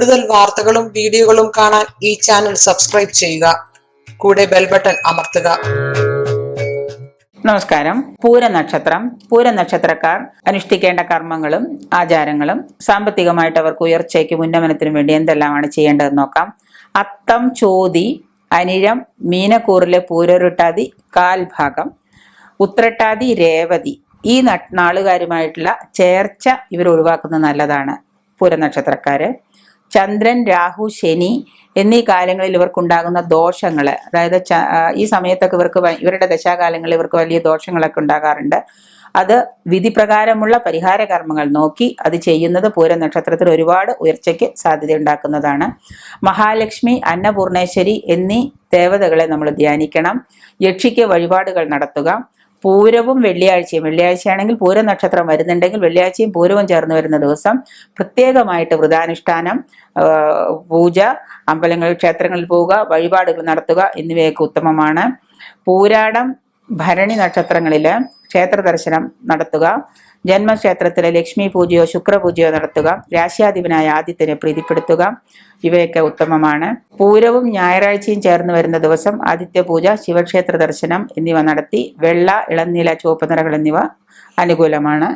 കൂടുതൽ വാർത്തകളും വീഡിയോകളും കാണാൻ ഈ ചാനൽ സബ്സ്ക്രൈബ് ചെയ്യുക. കൂടെ ബെൽ ബട്ടൺ അമർത്തുക. നമസ്കാരം. പൂരനക്ഷത്രക്കാർ അനുഷ്ഠിക്കേണ്ട കർമ്മങ്ങളും ആചാരങ്ങളും സാമ്പത്തികമായിട്ട് അവർക്ക് ഉയർച്ചയ്ക്കും ഉന്നമനത്തിനും വേണ്ടി എന്തെല്ലാമാണ് ചെയ്യേണ്ടതെന്ന് നോക്കാം. അത്തം, ചോതി, അനിഴം, മീനക്കൂറിലെ പൂരൊരുട്ടാതി കാൽഭാഗം, ഉത്രട്ടാതി, രേവതി ഈ നാളുകാരുമായിട്ടുള്ള ചേർച്ച ഇവർ ഒഴിവാക്കുന്നത് നല്ലതാണ്. പൂരനക്ഷത്രക്കാര് ചന്ദ്രൻ, രാഹു, ശനി എന്നീ കാലങ്ങളിൽ ഇവർക്കുണ്ടാകുന്ന ദോഷങ്ങൾ, അതായത് ഈ സമയത്തൊക്കെ ഇവരുടെ ദശാകാലങ്ങളിൽ ഇവർക്ക് വലിയ ദോഷങ്ങളൊക്കെ ഉണ്ടാകാറുണ്ട്. അത് വിധിപ്രകാരമുള്ള പരിഹാര കർമ്മങ്ങൾ നോക്കി അത് ചെയ്യുന്നത് പൂരനക്ഷത്രത്തിൽ ഒരുപാട് ഉയർച്ചയ്ക്ക് സാധ്യത ഉണ്ടാക്കുന്നതാണ്. മഹാലക്ഷ്മി, അന്നപൂർണേശ്വരി എന്നീ ദേവതകളെ നമ്മൾ ധ്യാനിക്കണം. യക്ഷിക്ക് വഴിപാടുകൾ നടത്തുക. പൂരവും വെള്ളിയാഴ്ചയാണെങ്കിൽ പൂരനക്ഷത്രം വരുന്നുണ്ടെങ്കിൽ വെള്ളിയാഴ്ചയും പൂരവും ചേർന്ന് വരുന്ന ദിവസം പ്രത്യേകമായിട്ട് വ്രതാനുഷ്ഠാനം, പൂജ, അമ്പലങ്ങളിൽ ക്ഷേത്രങ്ങളിൽ പോവുക, വഴിപാടുകൾ നടത്തുക എന്നിവയൊക്കെ ഉത്തമമാണ്. പൂരാടം, ഭരണി നക്ഷത്രങ്ങളില് ക്ഷേത്ര ദർശനം നടത്തുക. ജന്മക്ഷേത്രത്തിലെ ലക്ഷ്മി പൂജയോ ശുക്രപൂജയോ നടത്തുക. രാശ്യാധിപനായ ആദിത്യനെ പ്രീതിപ്പെടുത്തുക. ഇവയൊക്കെ ഉത്തമമാണ്. പൂരവും ഞായറാഴ്ചയും ചേർന്ന് വരുന്ന ദിവസം ആദിത്യ പൂജ, ശിവക്ഷേത്ര ദർശനം എന്നിവ നടത്തി വെള്ള, ഇളനീല, ചുവപ്പ് നിറങ്ങൾ എന്നിവ അനുകൂലമാണ്.